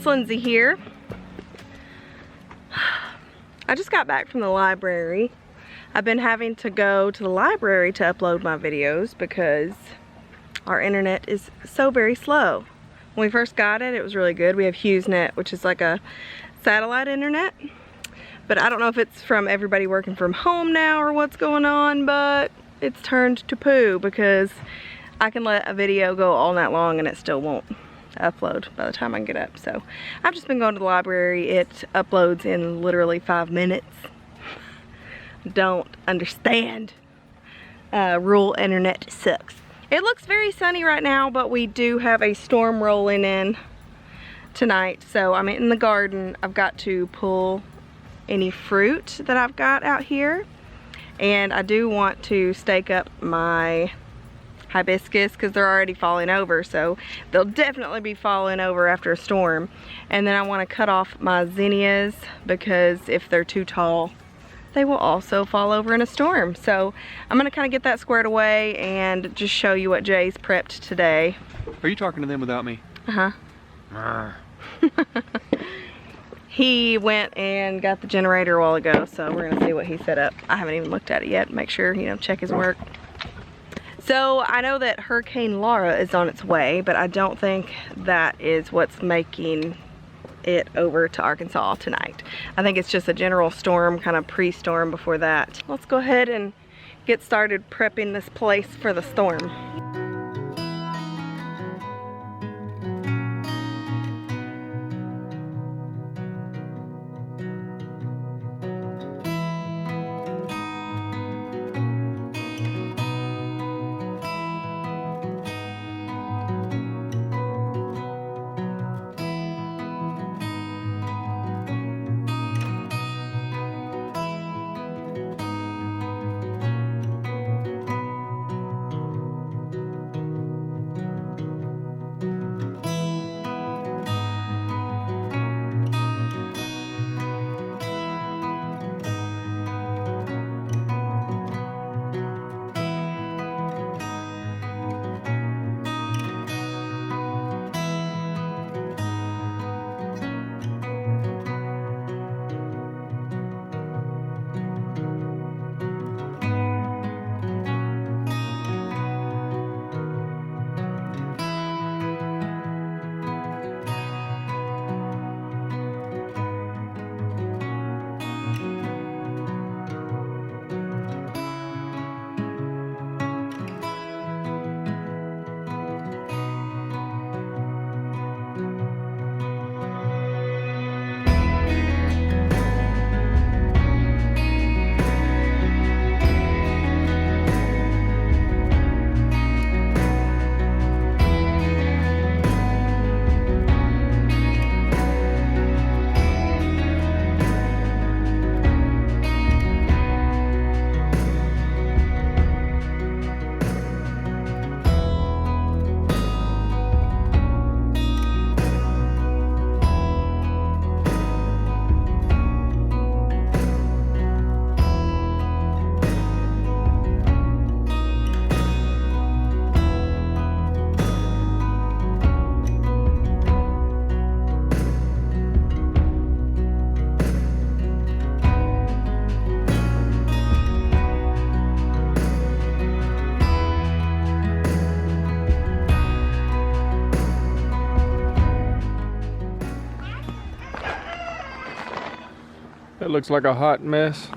Lindsey here. I just got back from the library. I've been having to go to the library to upload my videos because our internet is so very slow. When we first got it, it was really good. We have HughesNet, which is like a satellite internet. But I don't know if it's from everybody working from home now or what's going on, but it's turned to poo because I can let a video go all night long and it still won't upload by the time I get up. So I've just been going to the library. It uploads in literally 5 minutes. Don't understand. Rural internet sucks. It looks very sunny right now, but we do have a storm rolling in tonight. So I'm in the garden. I've got to pull any fruit that I've got out here. And I do want to stake up my hibiscus because they're already falling over, so they'll definitely be falling over after a storm. And then I want to cut off my zinnias because if they're too tall, they will also fall over in a storm. So I'm gonna kind of get that squared away and just show you what Jay's prepped today. Are you talking to them without me? Uh-huh. He went and got the generator a while ago, so we're gonna see what he set up. I haven't even looked at it yet. Make sure, check his work. So I know that Hurricane Laura is on its way, but I don't think that is what's making it over to Arkansas tonight. I think it's just a general storm, kind of pre-storm before that. Let's go ahead and get started prepping this place for the storm. That looks like a hot mess.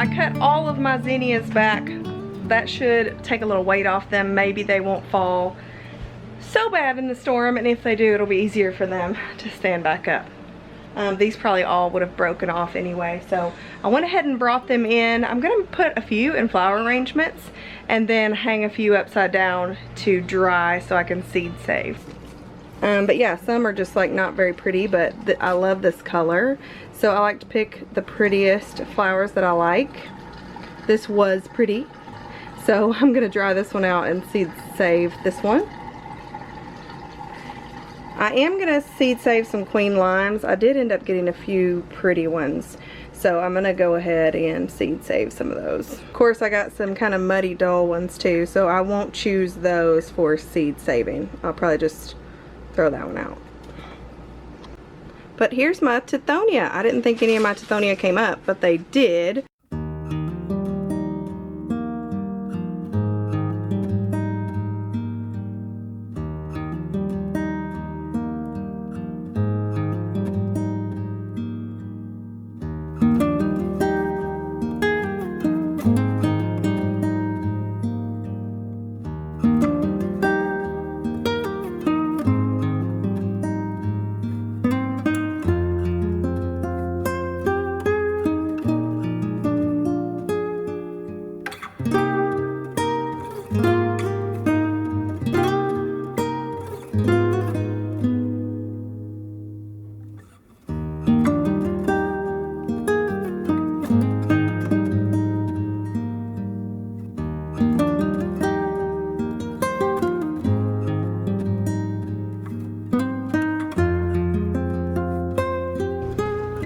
I cut all of my zinnias back. That should take a little weight off them. Maybe they won't fall so bad in the storm, and if they do, it'll be easier for them to stand back up. These probably all would have broken off anyway, so I went ahead and brought them in. I'm gonna put a few in flower arrangements and then hang a few upside down to dry so I can seed save. But yeah, some are just like not very pretty, but I love this color, so I like to pick the prettiest flowers that I like. This was pretty, so I'm gonna dry this one out and seed save this one. I am gonna seed save some queen limes. I did end up getting a few pretty ones, so I'm gonna go ahead and seed save some of those. Of course, I got some kind of muddy dull ones too, so I won't choose those for seed saving. I'll probably just throw that one out. But here's my tithonia. I didn't think any of my tithonia came up, but they did.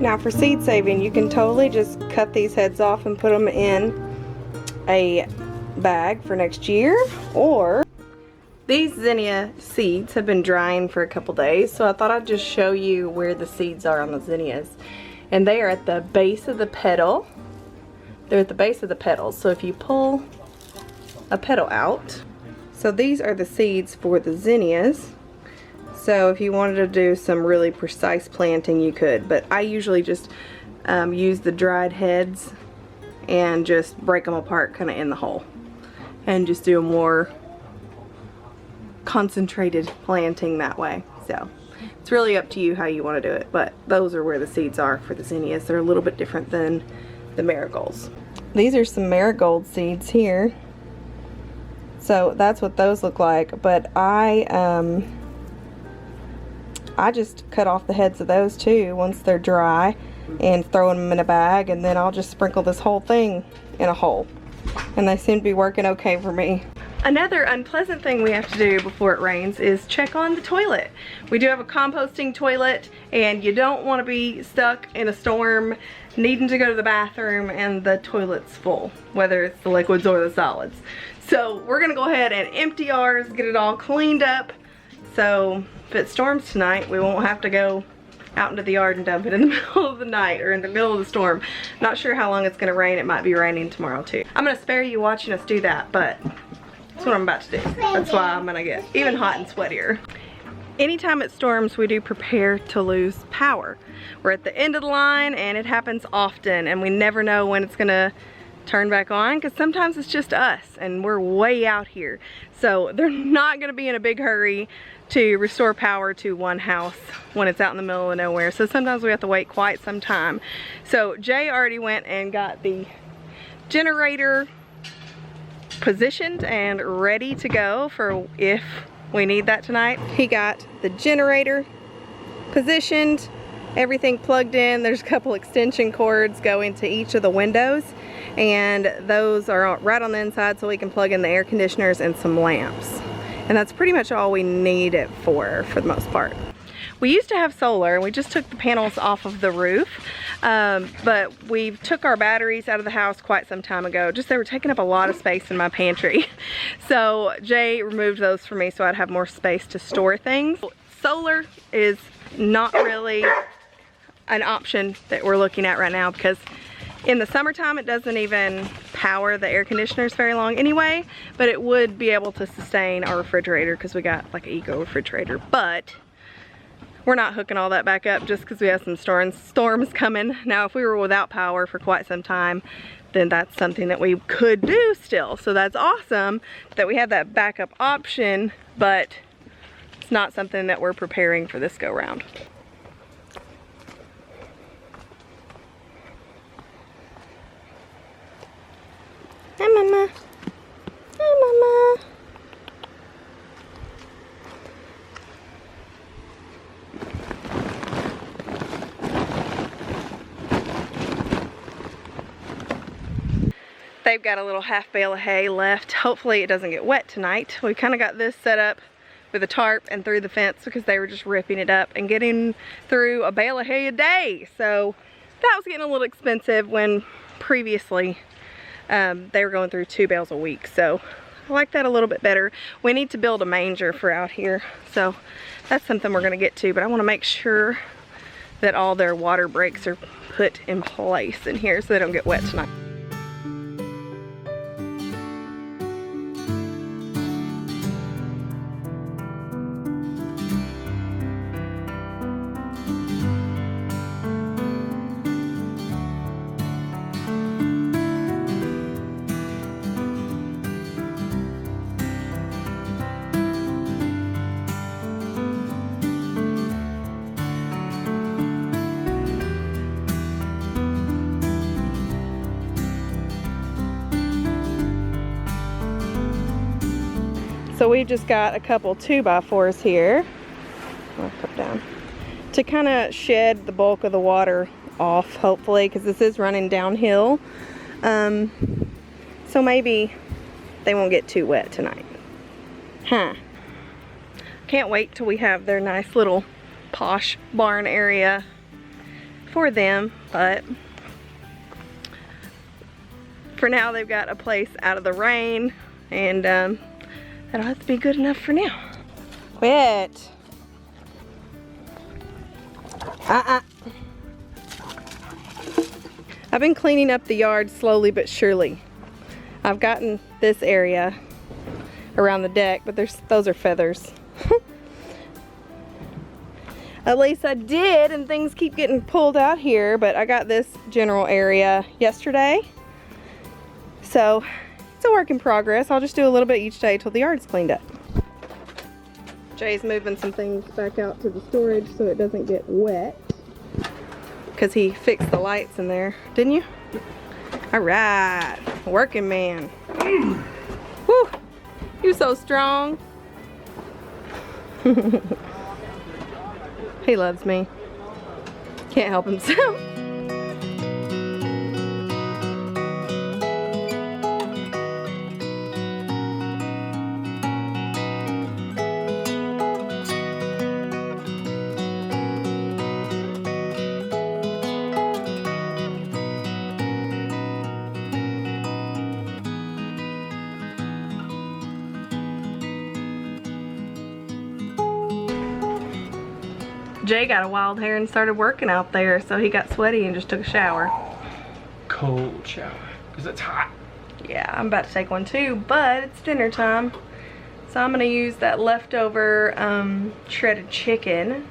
Now for seed saving, you can totally just cut these heads off and put them in a bag for next year, or these zinnia seeds have been drying for a couple days, so I thought I'd just show you where the seeds are on the zinnias. And they are at the base of the petal. They're at the base of the petals, so if you pull a petal out, so these are the seeds for the zinnias. So if you wanted to do some really precise planting, you could, but I usually just use the dried heads and just break them apart kind of in the hole and just do a more concentrated planting that way. So it's really up to you how you want to do it, but those are where the seeds are for the zinnias. They're a little bit different than the marigolds. These are some marigold seeds here, so that's what those look like, but I just cut off the heads of those too once they're dry and throw them in a bag, and then I'll just sprinkle this whole thing in a hole, and they seem to be working okay for me. Another unpleasant thing we have to do before it rains is check on the toilet. We do have a composting toilet, and you don't want to be stuck in a storm needing to go to the bathroom and the toilet's full, whether it's the liquids or the solids. So we're gonna go ahead and empty ours, get it all cleaned up, so if it storms tonight, we won't have to go out into the yard and dump it in the middle of the night or in the middle of the storm. Not sure how long it's gonna rain. It might be raining tomorrow too. I'm gonna spare you watching us do that, but that's what I'm about to do. That's why I'm gonna get even hot and sweatier. Anytime it storms, we do prepare to lose power. We're at the end of the line, and it happens often, and we never know when it's gonna turn back on, because sometimes it's just us and we're way out here. So they're not gonna be in a big hurry to restore power to one house when it's out in the middle of nowhere. So sometimes we have to wait quite some time. So Jay already went and got the generator positioned and ready to go for if we need that tonight. He got the generator positioned, everything plugged in. There's a couple extension cords going to each of the windows, and those are right on the inside so we can plug in the air conditioners and some lamps. And that's pretty much all we need it for the most part. We used to have solar, and we just took the panels off of the roof, but we took our batteries out of the house quite some time ago. Just they were taking up a lot of space in my pantry. So Jay removed those for me so I'd have more space to store things. Solar is not really an option that we're looking at right now, because in the summertime it doesn't even power the air conditioners very long anyway, but it would be able to sustain our refrigerator because we got like an eco refrigerator. But we're not hooking all that back up just because we have some storms coming. Now, if we were without power for quite some time, then that's something that we could do still. So that's awesome that we have that backup option, but it's not something that we're preparing for this go round. Hi, Mama. Hi, Mama. They've got a little half bale of hay left. Hopefully it doesn't get wet tonight. We kind of got this set up with a tarp and through the fence because they were just ripping it up and getting through a bale of hay a day. So that was getting a little expensive when previously they were going through 2 bales a week. So I like that a little bit better. We need to build a manger for out here. So that's something we're gonna get to, but I wanna make sure that all their water breaks are put in place in here so they don't get wet tonight. So we've just got a couple 2x4s here. I'll put down to kind of shed the bulk of the water off, hopefully, because this is running downhill. So maybe they won't get too wet tonight. Huh. Can't wait till we have their nice little posh barn area for them, but for now they've got a place out of the rain, and that'll have to be good enough for now. Quit. I've been cleaning up the yard slowly but surely. I've gotten this area around the deck, but those are feathers. At least I did, and things keep getting pulled out here, but I got this general area yesterday. So it's a work in progress. I'll just do a little bit each day till the yard's cleaned up. Jay's moving some things back out to the storage so it doesn't get wet, because he fixed the lights in there, didn't you? All right, working man. Whew, you're so strong. He loves me. Can't help himself. Jay got a wild hair and started working out there, so he got sweaty and just took a shower. Cold shower, because it's hot. Yeah, I'm about to take one too, but it's dinner time. So I'm gonna use that leftover shredded chicken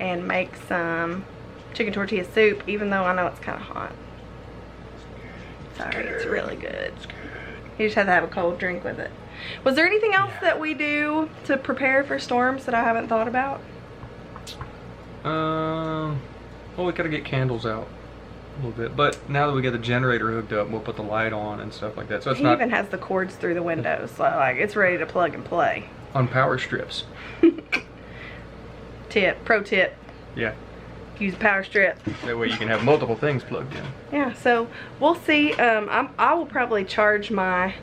and make some chicken tortilla soup, even though I know it's kind of hot. Sorry, it's really good. You just have to have a cold drink with it. Was there anything else that we do to prepare for storms that I haven't thought about? Well, we gotta get candles out a little bit, but now that we got the generator hooked up, we'll put the light on and stuff like that. So it's not. He even has the cords through the windows, so like it's ready to plug and play. On power strips. Pro tip. Yeah. Use a power strip. That way you can have multiple things plugged in. Yeah, so we'll see. I will probably charge my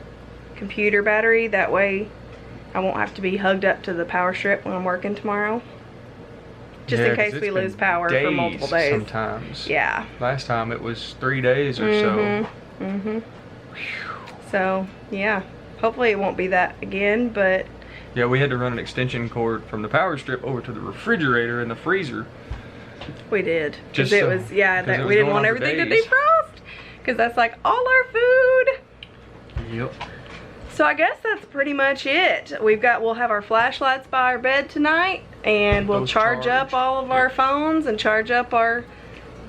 computer battery. That way I won't have to be hugged up to the power strip when I'm working tomorrow. Just in case we lose power for multiple days. Sometimes. Yeah. Last time it was 3 days or so. So, yeah. Hopefully it won't be that again, but... Yeah, we had to run an extension cord from the power strip over to the refrigerator and the freezer. We did. Just it so, was, yeah, that was we didn't going want on for everything to days. defrost. Because that's like all our food. Yep. So I guess that's pretty much it. We'll have our flashlights by our bed tonight, and we'll charge up all of our phones and charge up our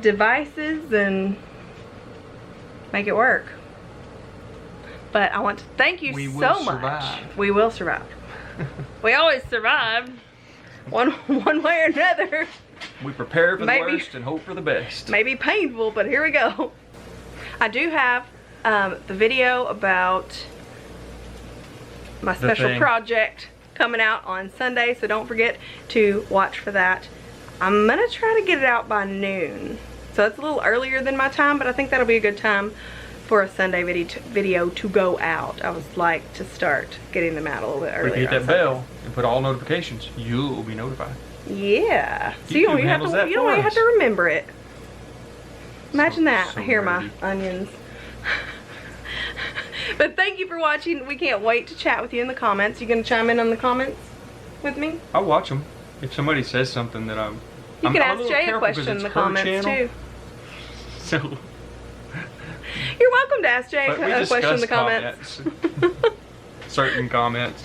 devices and make it work. But I want to thank you so much. We will survive. We always survive, one way or another. We prepare for the worst and hope for the best. Maybe painful, but here we go. I do have the video about my special project coming out on Sunday, so don't forget to watch for that. I'm gonna try to get it out by noon, so it's a little earlier than my time, but I think that'll be a good time for a Sunday video to go out. I would like to start getting them out a little bit earlier. If you hit that bell and put all notifications, you'll be notified. Yeah, so you don't even have to remember it. Imagine that. So Here, my onions. But thank you for watching. We can't wait to chat with you in the comments. You gonna chime in on the comments with me? I'll watch them. If somebody says something that I'm... You can ask Jay a question in the comments too. So... You're welcome to ask Jay a question in the comments. Certain comments.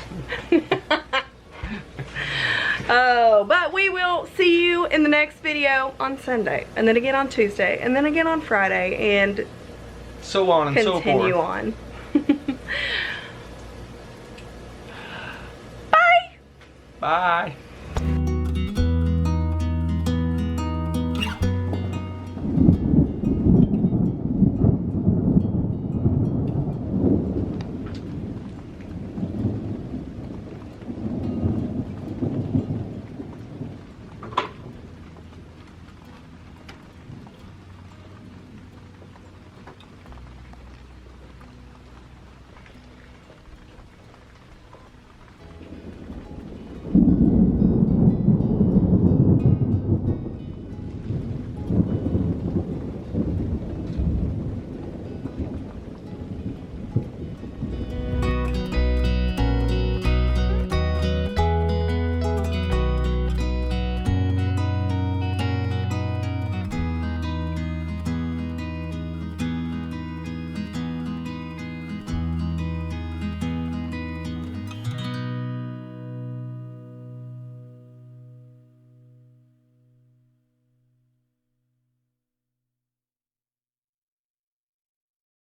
Oh, but we will see you in the next video on Sunday, and then again on Tuesday, and then again on Friday, and so on and so forth. Continue on. Bye. Bye.